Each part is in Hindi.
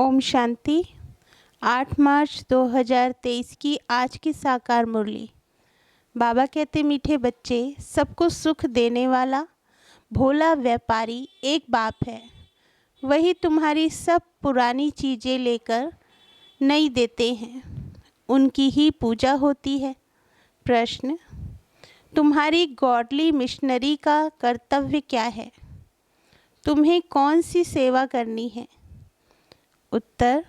ओम शांति। 8 मार्च 2023 की आज की साकार मुरली। बाबा कहते, मीठे बच्चे, सबको सुख देने वाला भोला व्यापारी एक बाप है। वही तुम्हारी सब पुरानी चीज़ें लेकर नई देते हैं। उनकी ही पूजा होती है। प्रश्न, तुम्हारी गॉडली मिशनरी का कर्तव्य क्या है? तुम्हें कौन सी सेवा करनी है? उत्तर,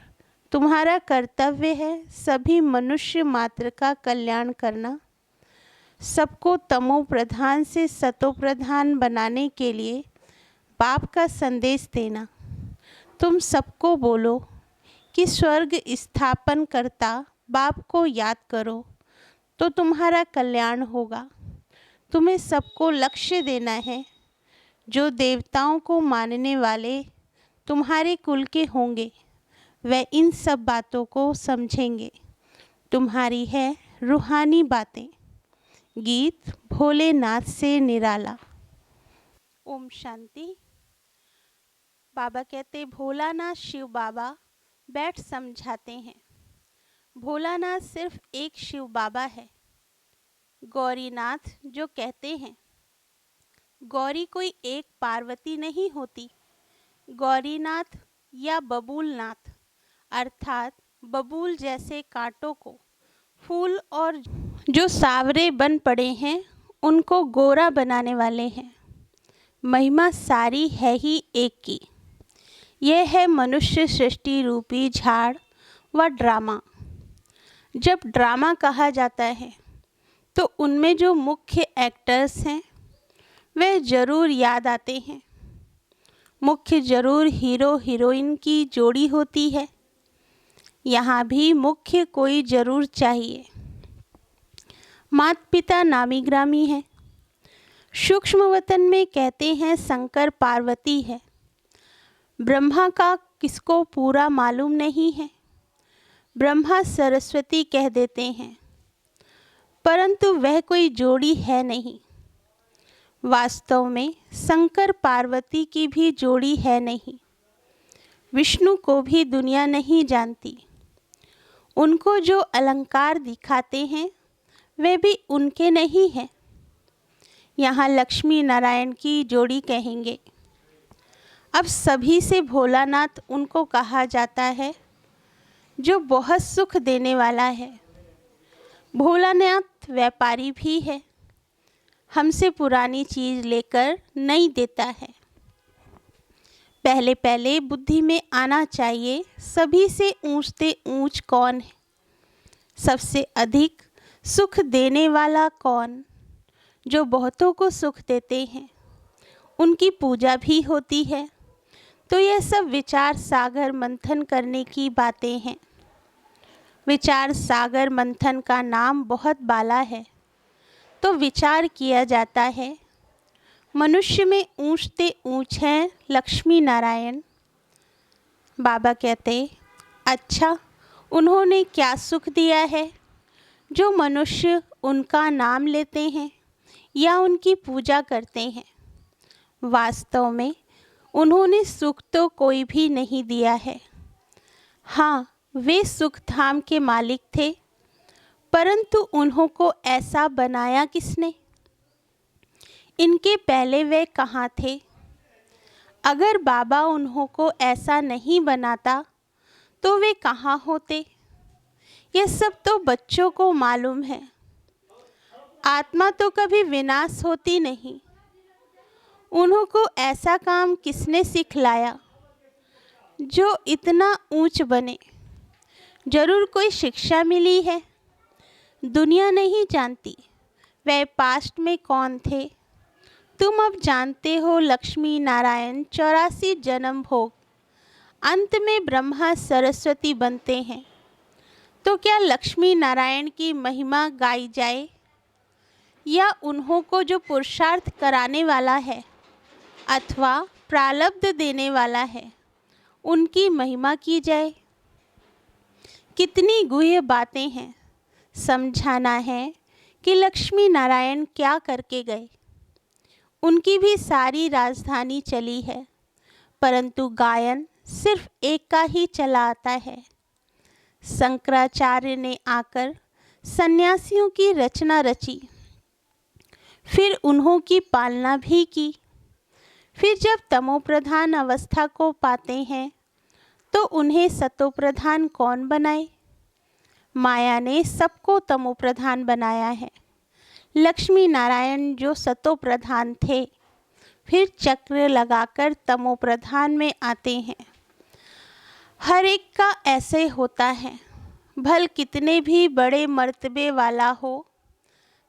तुम्हारा कर्तव्य है सभी मनुष्य मात्र का कल्याण करना, सबको तमो प्रधान से सतो प्रधान बनाने के लिए बाप का संदेश देना। तुम सबको बोलो कि स्वर्ग स्थापन करता बाप को याद करो तो तुम्हारा कल्याण होगा। तुम्हें सबको लक्ष्य देना है। जो देवताओं को मानने वाले तुम्हारे कुल के होंगे वह इन सब बातों को समझेंगे। तुम्हारी है रूहानी बातें। गीत भोलेनाथ से निराला। ओम शांति। बाबा कहते, भोलानाथ शिव बाबा बैठ समझाते हैं। भोलानाथ सिर्फ एक शिव बाबा है। गौरीनाथ जो कहते हैं, गौरी कोई एक पार्वती नहीं होती। गौरीनाथ या बबूलनाथ अर्थात बबूल जैसे कांटों को फूल और जो सावरे बन पड़े हैं उनको गोरा बनाने वाले हैं। महिमा सारी है ही एक की। यह है मनुष्य सृष्टि रूपी झाड़ व ड्रामा। जब ड्रामा कहा जाता है तो उनमें जो मुख्य एक्टर्स हैं वे ज़रूर याद आते हैं। मुख्य ज़रूर हीरो हीरोइन की जोड़ी होती है। यहाँ भी मुख्य कोई ज़रूर चाहिए। माता पिता नामी ग्रामी है। सूक्ष्म वतन में कहते हैं शंकर पार्वती है। ब्रह्मा का किसको पूरा मालूम नहीं है। ब्रह्मा सरस्वती कह देते हैं, परंतु वह कोई जोड़ी है नहीं। वास्तव में शंकर पार्वती की भी जोड़ी है नहीं। विष्णु को भी दुनिया नहीं जानती। उनको जो अलंकार दिखाते हैं वे भी उनके नहीं हैं। यहाँ लक्ष्मी नारायण की जोड़ी कहेंगे। अब सभी से भोलानाथ उनको कहा जाता है जो बहुत सुख देने वाला है। भोलानाथ व्यापारी भी है। हमसे पुरानी चीज़ लेकर नई देता है। पहले पहले बुद्धि में आना चाहिए सभी से ऊंचते ऊंच कौन है, सबसे अधिक सुख देने वाला कौन। जो बहुतों को सुख देते हैं उनकी पूजा भी होती है। तो यह सब विचार सागर मंथन करने की बातें हैं। विचार सागर मंथन का नाम बहुत बाला है। तो विचार किया जाता है। मनुष्य में ऊंचते ऊंच हैं लक्ष्मी नारायण। बाबा कहते, अच्छा उन्होंने क्या सुख दिया है जो मनुष्य उनका नाम लेते हैं या उनकी पूजा करते हैं। वास्तव में उन्होंने सुख तो कोई भी नहीं दिया है। हाँ, वे सुख धाम के मालिक थे, परंतु उन्हों को ऐसा बनाया किसने? इनके पहले वे कहाँ थे? अगर बाबा उन्हों को ऐसा नहीं बनाता तो वे कहाँ होते? यह सब तो बच्चों को मालूम है। आत्मा तो कभी विनाश होती नहीं। उन्हों को ऐसा काम किसने सिखलाया जो इतना ऊंच बने? जरूर कोई शिक्षा मिली है। दुनिया नहीं जानती वे पास्ट में कौन थे। तुम अब जानते हो लक्ष्मी नारायण 84 जन्म भोग, अंत में ब्रह्मा सरस्वती बनते हैं। तो क्या लक्ष्मी नारायण की महिमा गाई जाए या उन्हों को जो पुरुषार्थ कराने वाला है अथवा प्रारब्ध देने वाला है उनकी महिमा की जाए? कितनी गुह्य बातें हैं। समझाना है कि लक्ष्मी नारायण क्या करके गए। उनकी भी सारी राजधानी चली है, परंतु गायन सिर्फ एक का ही चला आता है। शंकराचार्य ने आकर सन्यासियों की रचना रची, फिर उन्हों की पालना भी की। फिर जब तमोप्रधान अवस्था को पाते हैं तो उन्हें सतोप्रधान कौन बनाए? माया ने सबको तमोप्रधान बनाया है। लक्ष्मी नारायण जो सतोप्रधान थे, फिर चक्र लगाकर तमोप्रधान में आते हैं। हर एक का ऐसे होता है, भल कितने भी बड़े मर्तबे वाला हो,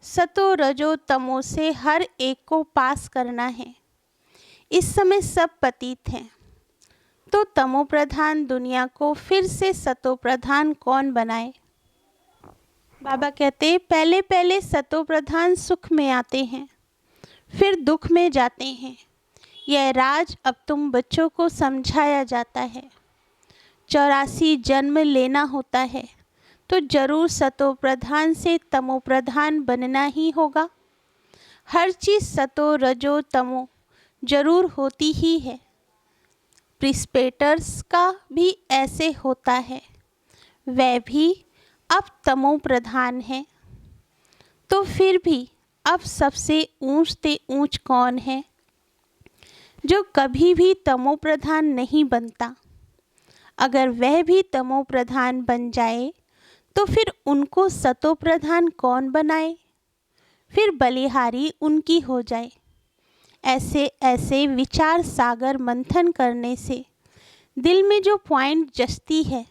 सतो रजो तमो से हर एक को पास करना है। इस समय सब पतित हैं, तो तमोप्रधान दुनिया को फिर से सतोप्रधान कौन बनाए? बाबा कहते पहले पहले सतोप्रधान सुख में आते हैं, फिर दुख में जाते हैं। यह राज अब तुम बच्चों को समझाया जाता है। 84 जन्म लेना होता है तो जरूर सतोप्रधान से तमोप्रधान बनना ही होगा। हर चीज़ सतो रजो तमो जरूर होती ही है। प्रिस्पेटर्स का भी ऐसे होता है, वह भी अब तमो प्रधान है। तो फिर भी अब सबसे ऊंच से ऊंच कौन है जो कभी भी तमो प्रधान नहीं बनता? अगर वह भी तमो प्रधान बन जाए तो फिर उनको सतो प्रधान कौन बनाए? फिर बलिहारी उनकी हो जाए। ऐसे ऐसे विचार सागर मंथन करने से दिल में जो पॉइंट जचती है,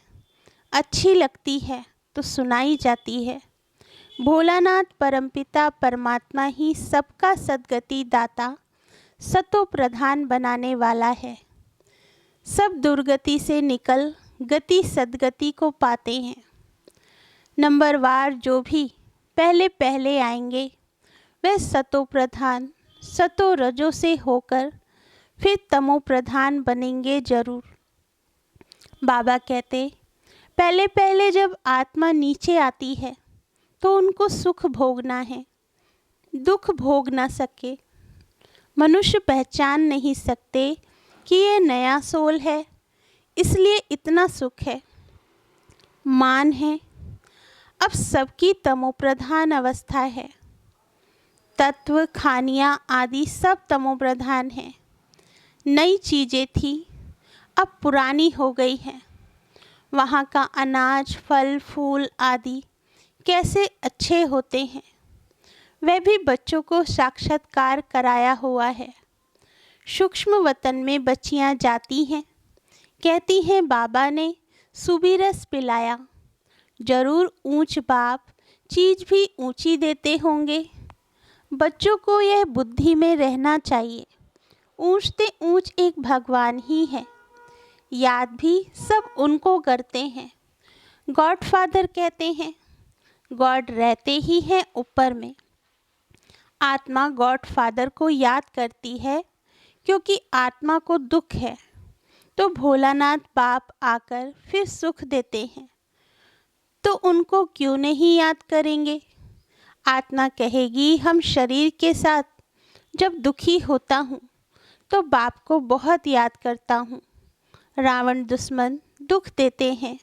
अच्छी लगती है तो सुनाई जाती है। भोलानाथ परमपिता परमात्मा ही सबका सद्गति दाता सतो प्रधान बनाने वाला है। सब दुर्गति से निकल गति सद्गति को पाते हैं। नंबरवार जो भी पहले पहले आएंगे वह सतो प्रधान सतो रजो से होकर फिर तमो प्रधान बनेंगे जरूर। बाबा कहते पहले पहले जब आत्मा नीचे आती है तो उनको सुख भोगना है, दुख भोग ना सके। मनुष्य पहचान नहीं सकते कि ये नया सोल है, इसलिए इतना सुख है, मान है। अब सबकी तमोप्रधान अवस्था है। तत्व खानियाँ आदि सब तमोप्रधान हैं। नई चीज़ें थी, अब पुरानी हो गई हैं। वहाँ का अनाज फल फूल आदि कैसे अच्छे होते हैं, वह भी बच्चों को साक्षात्कार कराया हुआ है। सूक्ष्म वतन में बच्चियाँ जाती हैं, कहती हैं बाबा ने सुबीरस पिलाया। जरूर ऊंच बाप चीज़ भी ऊंची देते होंगे। बच्चों को यह बुद्धि में रहना चाहिए, ऊंचते ऊंच एक भगवान ही है। याद भी सब उनको करते हैं। गॉड फादर कहते हैं, गॉड रहते ही हैं ऊपर में। आत्मा गॉड फादर को याद करती है क्योंकि आत्मा को दुख है, तो भोलानाथ बाप आकर फिर सुख देते हैं, तो उनको क्यों नहीं याद करेंगे? आत्मा कहेगी हम शरीर के साथ जब दुखी होता हूँ तो बाप को बहुत याद करता हूँ। रावण दुश्मन दुख देते हैं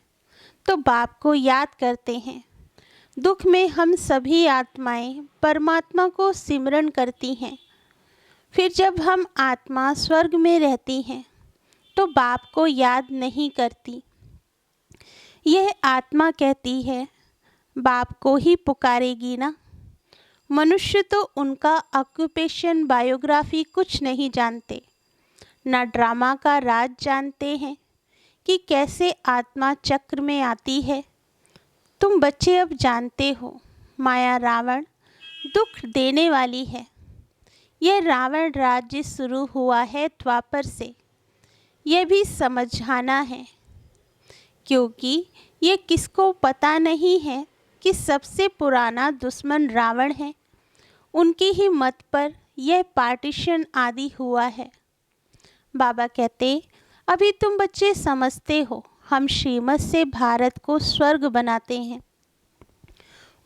तो बाप को याद करते हैं। दुख में हम सभी आत्माएं परमात्मा को सिमरन करती हैं। फिर जब हम आत्मा स्वर्ग में रहती हैं तो बाप को याद नहीं करती। यह आत्मा कहती है बाप को ही पुकारेगी ना। मनुष्य तो उनका ऑक्यूपेशन बायोग्राफी कुछ नहीं जानते, ना ड्रामा का राज जानते हैं कि कैसे आत्मा चक्र में आती है। तुम बच्चे अब जानते हो माया रावण दुख देने वाली है। यह रावण राज्य शुरू हुआ है द्वापर से, यह भी समझाना है, क्योंकि ये किसको पता नहीं है कि सबसे पुराना दुश्मन रावण है। उनकी ही मत पर यह पार्टीशन आदि हुआ है। बाबा कहते अभी तुम बच्चे समझते हो, हम श्रीमत से भारत को स्वर्ग बनाते हैं।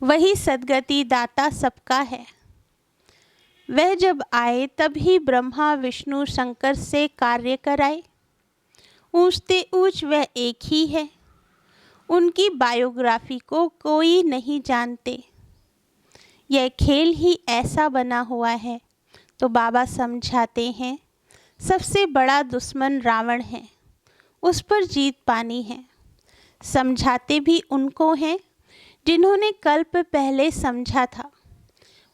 वही सद्गति दाता सबका है। वह जब आए तभी ब्रह्मा विष्णु शंकर से कार्य कराए। ऊंचते ऊंच वह एक ही है, उनकी बायोग्राफी को कोई नहीं जानते। यह खेल ही ऐसा बना हुआ है। तो बाबा समझाते हैं, सबसे बड़ा दुश्मन रावण है, उस पर जीत पानी है। समझाते भी उनको हैं जिन्होंने कल्प पहले समझा था,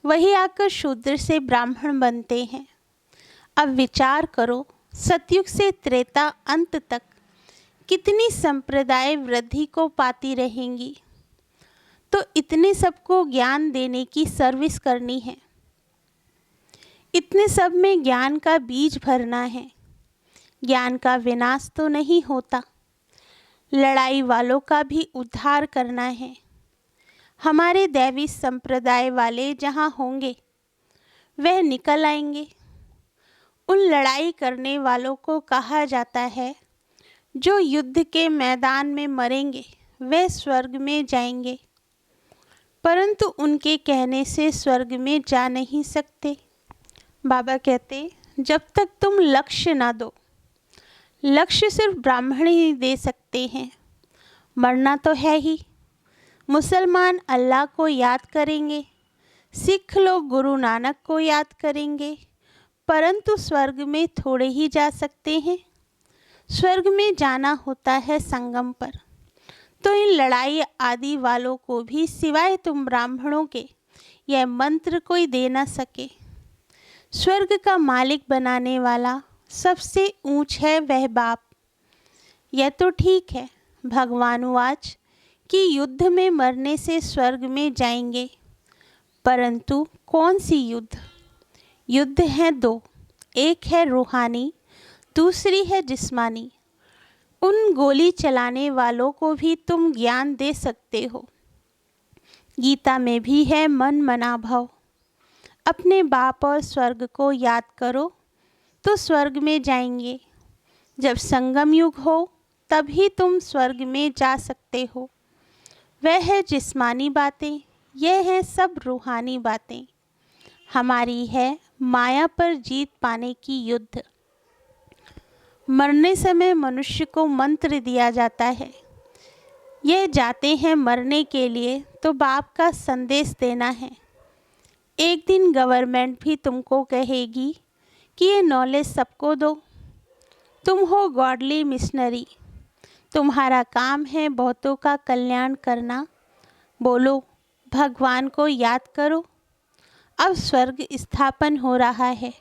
वही आकर शूद्र से ब्राह्मण बनते हैं। अब विचार करो, सतयुग से त्रेता अंत तक कितनी संप्रदाय वृद्धि को पाती रहेंगी। तो इतने सबको ज्ञान देने की सर्विस करनी है, इतने सब में ज्ञान का बीज भरना है। ज्ञान का विनाश तो नहीं होता, लड़ाई वालों का भी उद्धार करना है। हमारे दैवी संप्रदाय वाले जहाँ होंगे वह निकल आएंगे। उन लड़ाई करने वालों को कहा जाता है, जो युद्ध के मैदान में मरेंगे वे स्वर्ग में जाएंगे, परंतु उनके कहने से स्वर्ग में जा नहीं सकते। बाबा कहते, जब तक तुम लक्ष्य ना दो, लक्ष्य सिर्फ ब्राह्मण ही दे सकते हैं। मरना तो है ही। मुसलमान अल्लाह को याद करेंगे, सिख लोग गुरु नानक को याद करेंगे, परंतु स्वर्ग में थोड़े ही जा सकते हैं। स्वर्ग में जाना होता है संगम पर। तो इन लड़ाई आदि वालों को भी सिवाय तुम ब्राह्मणों के यह मंत्र कोई दे न सके। स्वर्ग का मालिक बनाने वाला सबसे ऊंच है वह बाप। यह तो ठीक है, भगवान वाच कि युद्ध में मरने से स्वर्ग में जाएंगे, परंतु कौन सी युद्ध? युद्ध हैं दो, एक है रूहानी, दूसरी है जिस्मानी। उन गोली चलाने वालों को भी तुम ज्ञान दे सकते हो। गीता में भी है मन मना भव। अपने बाप और स्वर्ग को याद करो तो स्वर्ग में जाएंगे। जब संगम युग हो तभी तुम स्वर्ग में जा सकते हो। वह है जिस्मानी बातें, यह है सब रूहानी बातें। हमारी है माया पर जीत पाने की युद्ध। मरने समय मनुष्य को मंत्र दिया जाता है। यह जाते हैं मरने के लिए तो बाप का संदेश देना है। एक दिन गवर्नमेंट भी तुमको कहेगी कि ये नॉलेज सबको दो। तुम हो गॉडली मिशनरी, तुम्हारा काम है बहुतों का कल्याण करना। बोलो, भगवान को याद करो। अब स्वर्ग स्थापन हो रहा है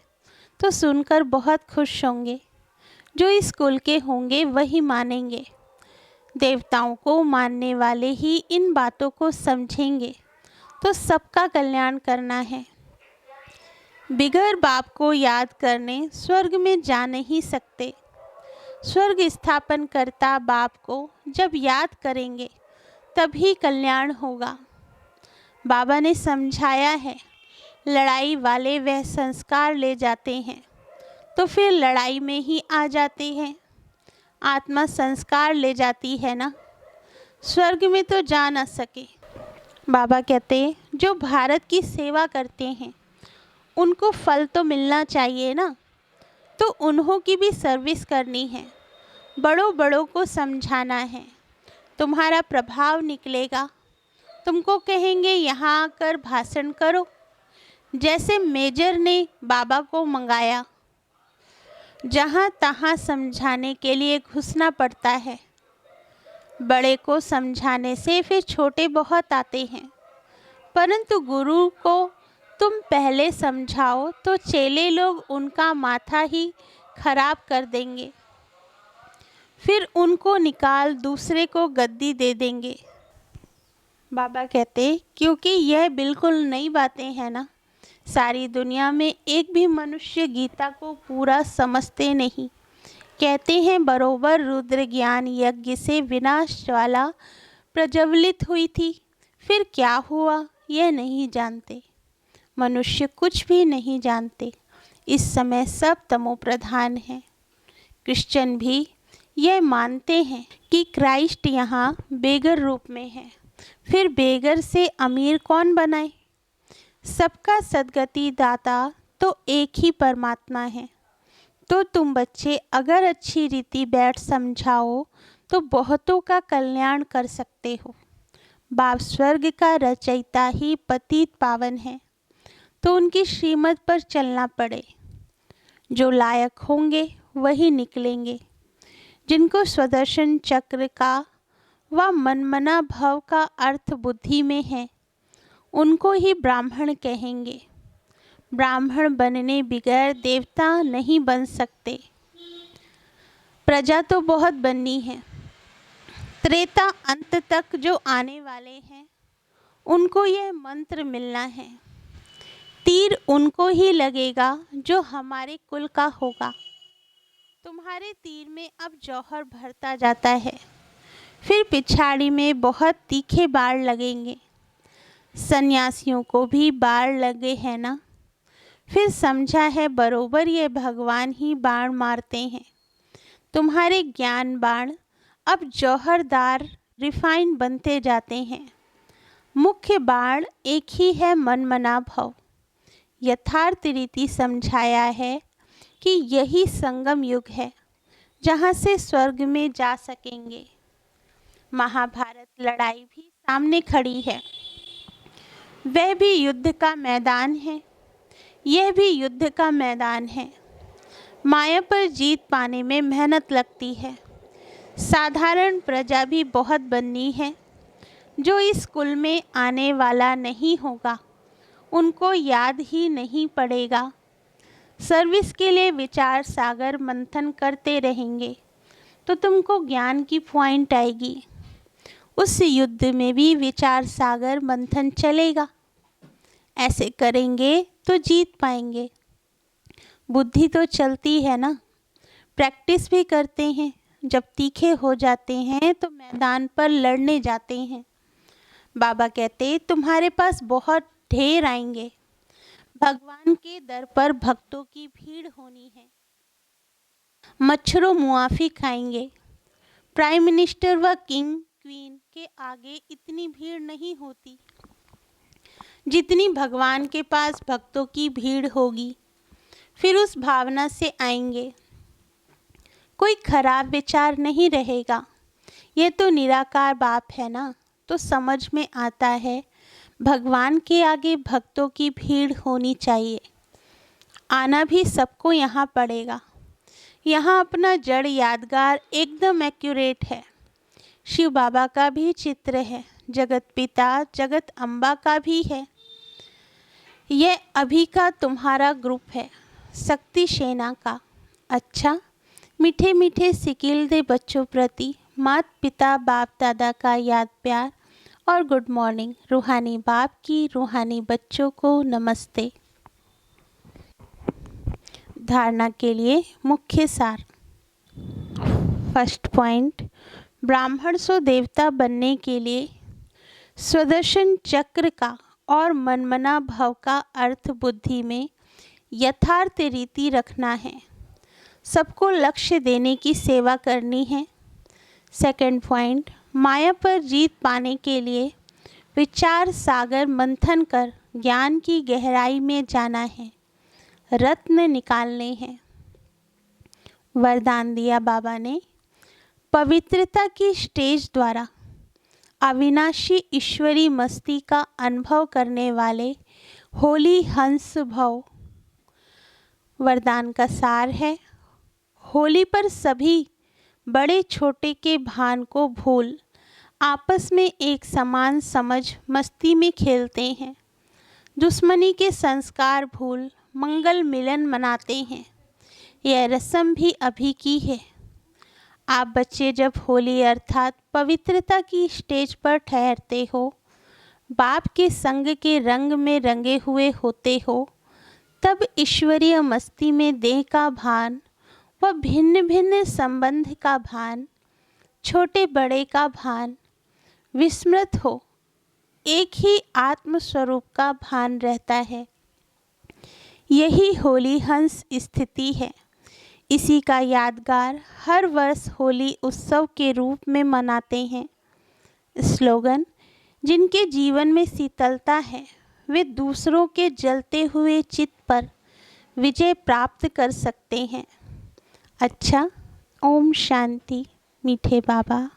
तो सुनकर बहुत खुश होंगे। जो इस कुल के होंगे वही मानेंगे। देवताओं को मानने वाले ही इन बातों को समझेंगे तो सबका कल्याण करना है। बिगर बाप को याद करने स्वर्ग में जा नहीं सकते। स्वर्ग स्थापन करता बाप को जब याद करेंगे तभी कल्याण होगा। बाबा ने समझाया है, लड़ाई वाले वह संस्कार ले जाते हैं तो फिर लड़ाई में ही आ जाते हैं। आत्मा संस्कार ले जाती है ना, स्वर्ग में तो जा न सके। बाबा कहते हैं, जो भारत की सेवा करते हैं उनको फल तो मिलना चाहिए ना, तो उन्हों की भी सर्विस करनी है। बड़ों बड़ों को समझाना है, तुम्हारा प्रभाव निकलेगा। तुमको कहेंगे यहाँ आकर भाषण करो। जैसे मेजर ने बाबा को मंगाया, जहाँ तहाँ समझाने के लिए घुसना पड़ता है। बड़े को समझाने से फिर छोटे बहुत आते हैं, परंतु गुरु को तुम पहले समझाओ तो चेले लोग उनका माथा ही खराब कर देंगे, फिर उनको निकाल दूसरे को गद्दी दे देंगे। बाबा कहते, क्योंकि यह बिल्कुल नई बातें हैं ना, सारी दुनिया में एक भी मनुष्य गीता को पूरा समझते नहीं। कहते हैं बरोबर रुद्र ज्ञान यज्ञ से विनाश ज्वाला प्रज्वलित हुई थी, फिर क्या हुआ यह नहीं जानते। मनुष्य कुछ भी नहीं जानते। इस समय सब तमो प्रधान है। क्रिश्चियन भी यह मानते हैं कि क्राइस्ट यहाँ बेगर रूप में है, फिर बेगर से अमीर कौन बनाए। सबका सद्गति दाता तो एक ही परमात्मा है। तो तुम बच्चे अगर अच्छी रीति बैठ समझाओ तो बहुतों का कल्याण कर सकते हो। बाप स्वर्ग का रचयिता ही पतित पावन है, तो उनकी श्रीमत पर चलना पड़े। जो लायक होंगे वही निकलेंगे। जिनको स्वदर्शन चक्र का व मनमना भाव का अर्थ बुद्धि में है, उनको ही ब्राह्मण कहेंगे। ब्राह्मण बनने बगैर देवता नहीं बन सकते। प्रजा तो बहुत बननी है। त्रेता अंत तक जो आने वाले हैं, उनको यह मंत्र मिलना है। तीर उनको ही लगेगा जो हमारे कुल का होगा। तुम्हारे तीर में अब जौहर भरता जाता है, फिर पिछाड़ी में बहुत तीखे बाढ़ लगेंगे। सन्यासियों को भी बाढ़ लगे हैं ना, फिर समझा है बरोबर ये भगवान ही बाण मारते हैं। तुम्हारे ज्ञान बाण अब जौहरदार रिफाइन बनते जाते हैं। मुख्य बाण एक ही है, मनमना भव। यथार्थ रीति समझाया है कि यही संगम युग है, जहाँ से स्वर्ग में जा सकेंगे। महाभारत लड़ाई भी सामने खड़ी है, वह भी युद्ध का मैदान है, यह भी युद्ध का मैदान है। माया पर जीत पाने में मेहनत लगती है। साधारण प्रजा भी बहुत बननी है। जो इस कुल में आने वाला नहीं होगा, उनको याद ही नहीं पड़ेगा। सर्विस के लिए विचार सागर मंथन करते रहेंगे तो तुमको ज्ञान की पॉइंट आएगी। उस युद्ध में भी विचार सागर मंथन चलेगा। ऐसे करेंगे तो जीत पाएंगे। बुद्धि तो चलती है ना, प्रैक्टिस भी करते हैं। जब तीखे हो जाते हैं तो मैदान पर लड़ने जाते हैं। बाबा कहते तुम्हारे पास बहुत ढेर आएंगे। भगवान के दर पर भक्तों की भीड़ होनी है। मच्छरों मुआफी खाएंगे। प्राइम मिनिस्टर व किंग क्वीन के आगे इतनी भीड़ नहीं होती जितनी भगवान के पास भक्तों की भीड़ होगी। फिर उस भावना से आएंगे। कोई खराब विचार नहीं रहेगा। ये तो निराकार बाप है ना, तो समझ में आता है भगवान के आगे भक्तों की भीड़ होनी चाहिए। आना भी सबको यहाँ पड़ेगा। यहाँ अपना जड़ यादगार एकदम एक्यूरेट है। शिव बाबा का भी चित्र है, जगत पिता जगत अम्बा का भी है। यह अभी का तुम्हारा ग्रुप है, शक्ति सेना का। अच्छा, मीठे मीठे सिकिल दे बच्चों प्रति माता पिता बाप दादा का याद प्यार और गुड मॉर्निंग। रूहानी बाप की रूहानी बच्चों को नमस्ते। धारणा के लिए मुख्य सार। फर्स्ट पॉइंट, ब्राह्मण सो देवता बनने के लिए स्वदर्शन चक्र का और मनमना भाव का अर्थ बुद्धि में यथार्थ रीति रखना है। सबको लक्ष्य देने की सेवा करनी है। सेकंड पॉइंट, माया पर जीत पाने के लिए विचार सागर मंथन कर ज्ञान की गहराई में जाना है, रत्न निकालने हैं। वरदान दिया बाबा ने, पवित्रता की स्टेज द्वारा अविनाशी ईश्वरी मस्ती का अनुभव करने वाले होली हंस भव। वरदान का सार है, होली पर सभी बड़े छोटे के भान को भूल आपस में एक समान समझ मस्ती में खेलते हैं। दुश्मनी के संस्कार भूल मंगल मिलन मनाते हैं। यह रस्म भी अभी की है। आप बच्चे जब होली अर्थात पवित्रता की स्टेज पर ठहरते हो, बाप के संग के रंग में रंगे हुए होते हो, तब ईश्वरीय मस्ती में देह का भान व भिन्न भिन्न संबंध का भान, छोटे बड़े का भान विस्मृत हो एक ही आत्म स्वरूप का भान रहता है। यही होली हंस स्थिति है। इसी का यादगार हर वर्ष होली उत्सव के रूप में मनाते हैं। स्लोगन, जिनके जीवन में शीतलता है वे दूसरों के जलते हुए चित्त पर विजय प्राप्त कर सकते हैं। अच्छा, ओम शांति मीठे बाबा।